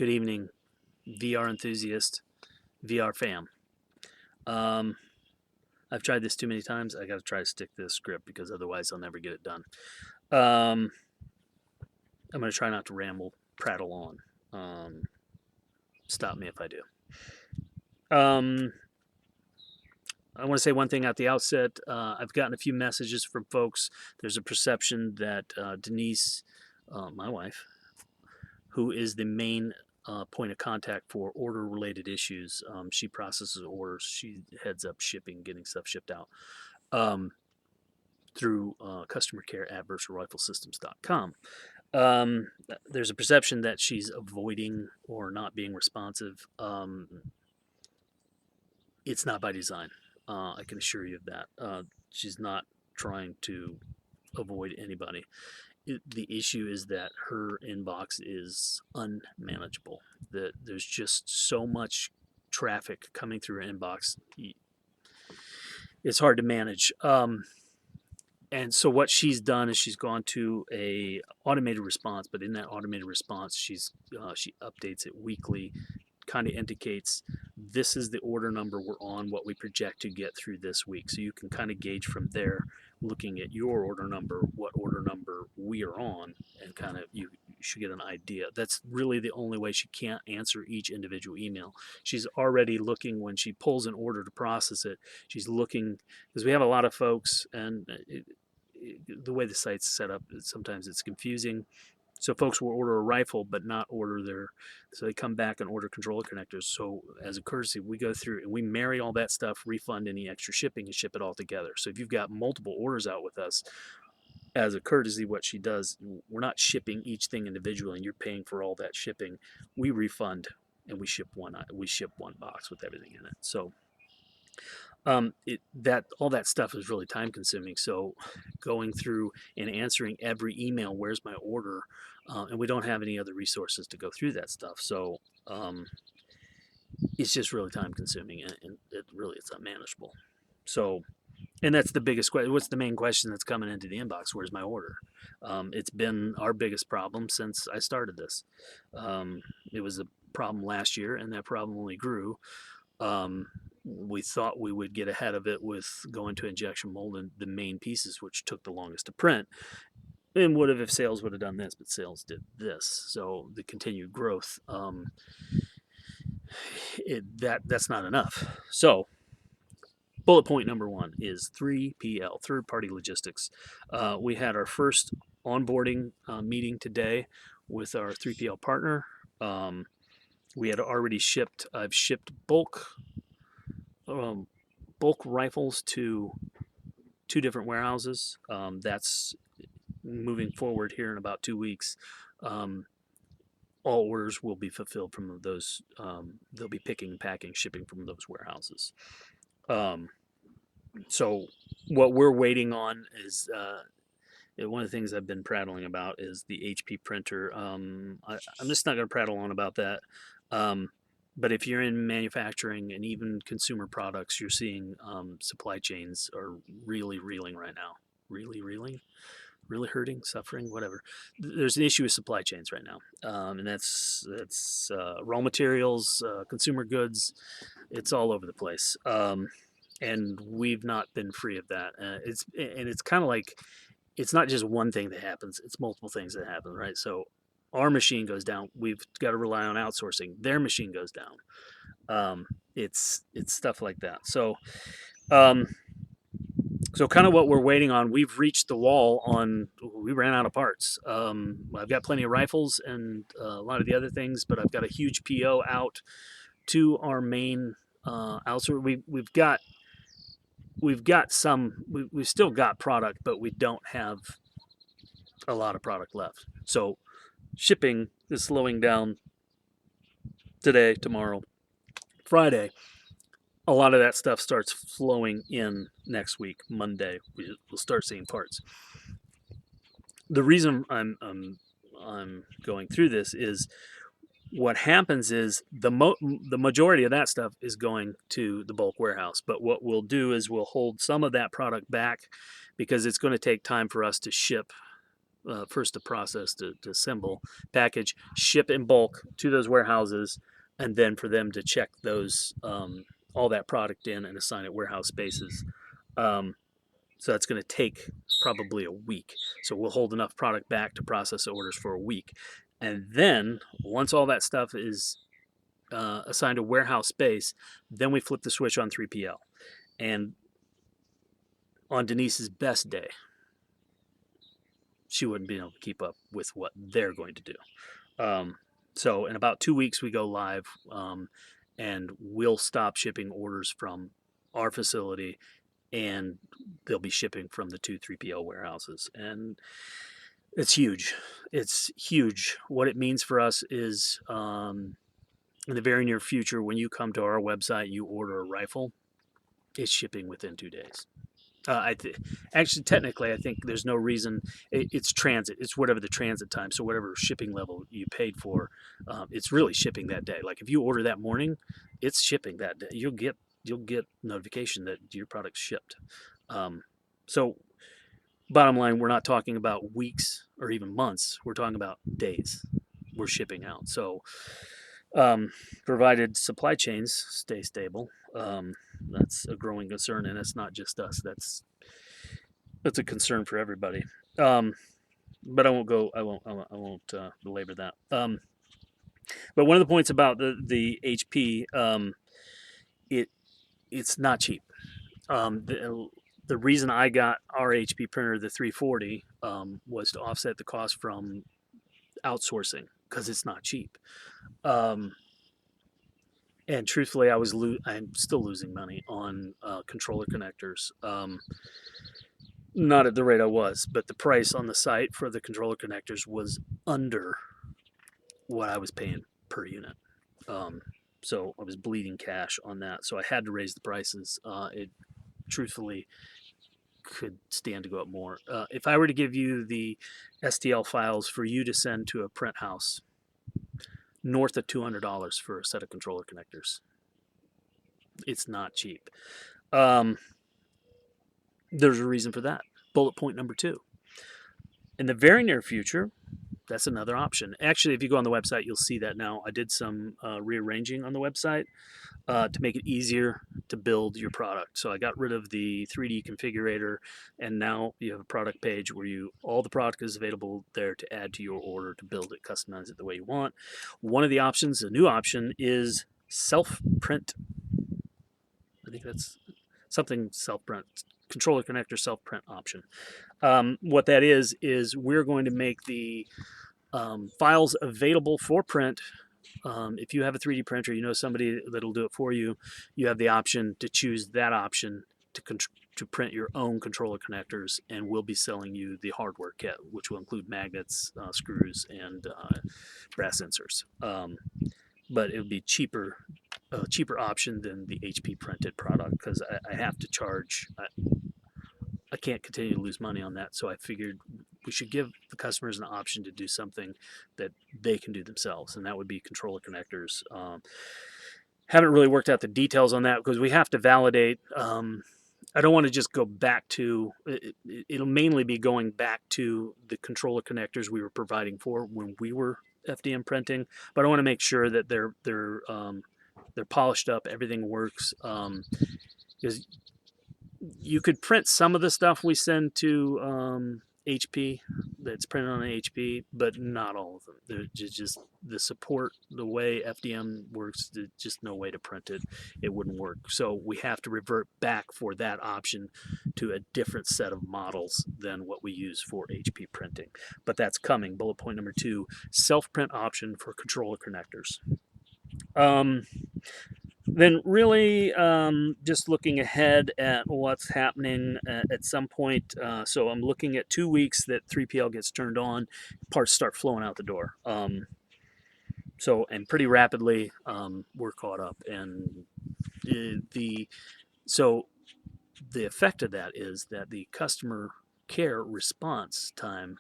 Good evening, VR enthusiast, VR fam. Um, I've tried this too many times. I got to try to stick to this script because otherwise I'll never get it done. Um, I'm going to try not to ramble, prattle on. Stop me if I do. I want to say one thing at the outset. I've gotten a few messages from folks. There's a perception that Denise, my wife, who is the main point of contact for order related issues. She processes orders. She heads up shipping, getting stuff shipped out through customer care at virtualriflesystems.com. There's a perception that she's avoiding or not being responsive. It's not by design. I can assure you of that. She's not trying to avoid anybody. The issue is that her inbox is unmanageable. That there's just so much traffic coming through her inbox. It's hard to manage. And so what she's done is she's gone to a automated response, but in that automated response, she updates it weekly, kind of indicates this is the order number we're on, what we project to get through this week. So you can kind of gauge from there, looking at your order number, what order number we are on, and kind of you should get an idea. That's really the only way. She can't answer each individual email. She's already looking when she pulls an order to process it. She's looking because we have a lot of folks, and the way the site's set up, sometimes it's confusing. So folks will order a rifle, but not order so they come back and order controller connectors. So as a courtesy, we go through and we marry all that stuff, refund any extra shipping, and ship it all together. So if you've got multiple orders out with us, as a courtesy, what she does, we're not shipping each thing individually and you're paying for all that shipping. We refund and we ship one box with everything in it. So all that stuff is really time consuming. So going through and answering every email, where's my order? And we don't have any other resources to go through that stuff. So it's just really time consuming and it's unmanageable. So, and that's the biggest question. What's the main question that's coming into the inbox? Where's my order? It's been our biggest problem since I started this. It was a problem last year and that problem only grew. We thought we would get ahead of it with going to injection mold and the main pieces, which took the longest to print. And would have if sales would have done this, but sales did this. So the continued growth, that's not enough. So bullet point number one is 3PL, third-party logistics. We had our first onboarding meeting today with our 3PL partner. We had already I've shipped bulk rifles to 2 different warehouses. That's moving forward here in about 2 weeks. All orders will be fulfilled from those. They'll be picking, packing, shipping from those warehouses. So what we're waiting on is one of the things I've been prattling about is the HP printer. I'm just not going to prattle on about that. But if you're in manufacturing and even consumer products, you're seeing supply chains are really reeling right now. Really reeling? Really hurting, suffering, whatever. There's an issue with supply chains right now, and that's raw materials, consumer goods. It's all over the place, and we've not been free of that. It's kind of like it's not just one thing that happens; it's multiple things that happen, right? So our machine goes down, we've got to rely on outsourcing. Their machine goes down. It's stuff like that. So. So kind of what we're waiting on, we've reached the wall on, we ran out of parts. I've got plenty of rifles and a lot of the other things, but I've got a huge PO out to our main outsource. We've still got product, but we don't have a lot of product left. So shipping is slowing down today, tomorrow, Friday. A lot of that stuff starts flowing in next week, Monday. We'll start seeing parts. The reason I'm going through this is what happens is the majority of that stuff is going to the bulk warehouse. But what we'll do is we'll hold some of that product back because it's going to take time for us to ship first to process, to assemble, package, ship in bulk to those warehouses, and then for them to check those all that product in and assign it warehouse spaces. Um, so that's going to take probably a week. So we'll hold enough product back to process orders for a week. And then once all that stuff is assigned a warehouse space, then we flip the switch on 3PL. And on Denise's best day, she wouldn't be able to keep up with what they're going to do. So in about 2 weeks, we go live, and we'll stop shipping orders from our facility, and they'll be shipping from the 2 3PL warehouses. And it's huge. It's huge. What it means for us is in the very near future, when you come to our website, you order a rifle, it's shipping within 2 days. Actually, technically, I think there's no reason. It's transit. It's whatever the transit time. So whatever shipping level you paid for, it's really shipping that day. Like if you order that morning, it's shipping that day. You'll get notification that your product's shipped. So bottom line, we're not talking about weeks or even months. We're talking about days. We're shipping out. So provided supply chains stay stable, that's a growing concern, and it's not just us. That's a concern for everybody. But I won't belabor that. But one of the points about the HP, it's not cheap. The reason I got our HP printer, the 340, was to offset the cost from outsourcing because it's not cheap. And truthfully, I'm still losing money on controller connectors. Not at the rate I was, but the price on the site for the controller connectors was under what I was paying per unit. So I was bleeding cash on that. So I had to raise the prices. It truthfully could stand to go up more. If I were to give you the STL files for you to send to a print house, north of $200 for a set of controller connectors. It's not cheap. There's a reason for that. Bullet point number 2. In the very near future, that's another option. Actually, if you go on the website, you'll see that now. I did some rearranging on the website to make it easier to build your product. So I got rid of the 3D configurator, and now you have a product page where all the product is available there to add to your order, to build it, customize it the way you want. One of the options, a new option, is self-print. I think that's something self-print. Controller connector self-print option. What that is we're going to make the files available for print. If you have a 3D printer, you know somebody that'll do it for you, you have the option to choose that option to print your own controller connectors, and we'll be selling you the hardware kit, which will include magnets, screws, and brass sensors. But it would be cheaper option than the HP printed product because I have to charge. I can't continue to lose money on that, so I figured we should give the customers an option to do something that they can do themselves, and that would be controller connectors. Haven't really worked out the details on that because we have to validate. I don't want to just go back to it'll mainly be going back to the controller connectors we were providing for when we were FDM printing, but I want to make sure that they're polished up, everything works. Because you could print some of the stuff we send to HP that's printed on an HP, but not all of them. They're just the support, the way FDM works, there's just no way to print it. It wouldn't work. So we have to revert back for that option to a different set of models than what we use for HP printing. But that's coming. Bullet point number 2, self-print option for controller connectors. Then really just looking ahead at what's happening at some point. So I'm looking at 2 weeks that 3PL gets turned on, parts start flowing out the door. And pretty rapidly we're caught up. And the effect of that is that the customer care response time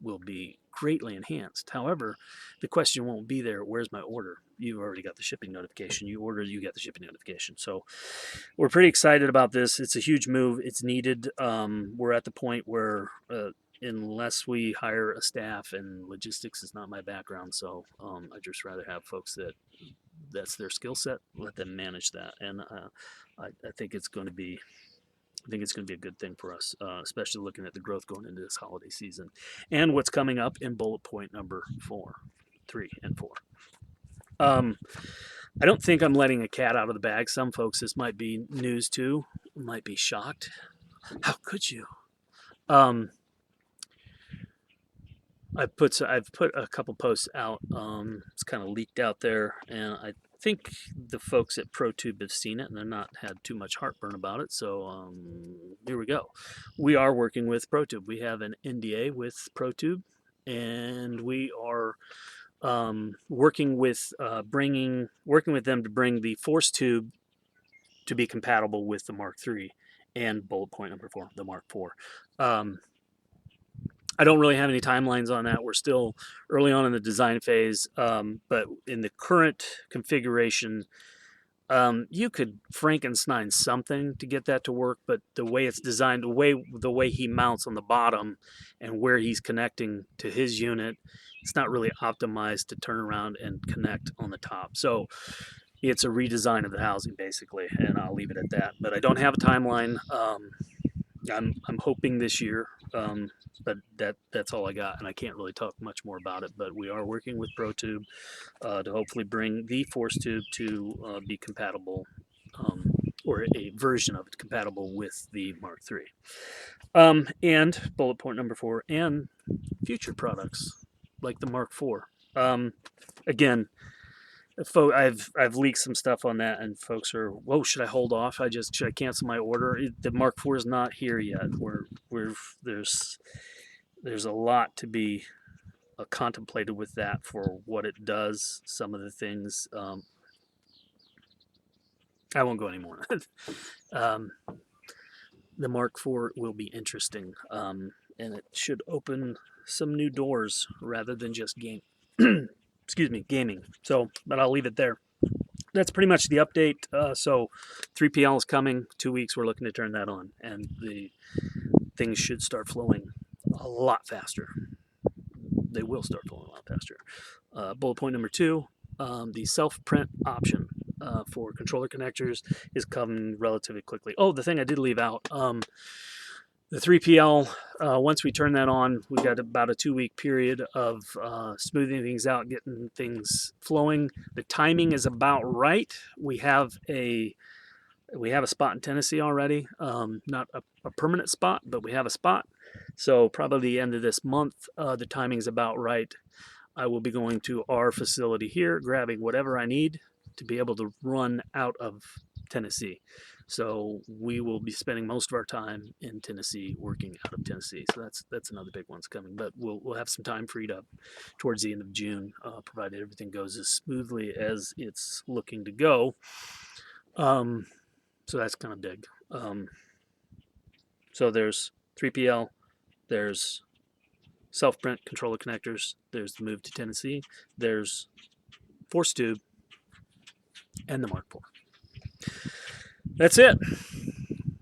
will be greatly enhanced. However, the question won't be there, where's my order? You've already got the shipping notification. You ordered, you get the shipping notification. So we're pretty excited about this. It's a huge move. It's needed. We're at the point where unless we hire a staff, and logistics is not my background, so I'd just rather have folks that's their skill set, let them manage that. And I think it's going to be a good thing for us, especially looking at the growth going into this holiday season and what's coming up in bullet point number 3 and 4. I don't think I'm letting a cat out of the bag. Some folks, this might be news to, might be shocked. How could you? I've put a couple posts out. It's kind of leaked out there, and I think the folks at ProTube have seen it, and they're not had too much heartburn about it. So here we go. We are working with ProTube. We have an NDA with ProTube, and we are working with them to bring the Forcetube to be compatible with the Mark III and bullet point number 4, the Mark IV. I don't really have any timelines on that. We're still early on in the design phase, but in the current configuration, you could Frankenstein something to get that to work, but the way it's designed, the way he mounts on the bottom and where he's connecting to his unit, it's not really optimized to turn around and connect on the top. So it's a redesign of the housing, basically, and I'll leave it at that. But I don't have a timeline. I'm hoping this year, but that's all I got, and I can't really talk much more about it. But we are working with ProTube to hopefully bring the Forcetube to be compatible, or a version of it compatible with the Mark III. And bullet point number 4, and future products like the Mark IV. Again, I've leaked some stuff on that, and folks are, whoa, should I hold off? Should I cancel my order? The Mark IV is not here yet. There's a lot to be contemplated with that for what it does. Some of the things I won't go anymore. The Mark IV will be interesting, and it should open some new doors rather than just gaming. So, but I'll leave it there. That's pretty much the update. So 3PL is coming, 2 weeks. We're looking to turn that on, and the things should start flowing a lot faster. They will start flowing a lot faster. Bullet point number 2, the self-print option for controller connectors is coming relatively quickly. Oh, the thing I did leave out, the 3PL, once we turn that on, we got about a 2-week period of smoothing things out, getting things flowing. The timing is about right. We have a spot in Tennessee already, not a permanent spot, but we have a spot. So probably the end of this month, the timing is about right. I will be going to our facility here, grabbing whatever I need to be able to run out of Tennessee. So we will be spending most of our time in Tennessee, working out of Tennessee. So that's another big one's coming. But we'll have some time freed up towards the end of June, provided everything goes as smoothly as it's looking to go. So that's kind of big. So there's 3PL, there's self-print controller connectors, there's the move to Tennessee, there's Forcetube, and the Mark IV. That's it.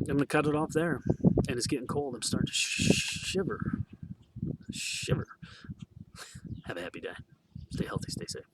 I'm going to cut it off there. And it's getting cold. I'm starting to shiver. Have a happy day. Stay healthy, stay safe.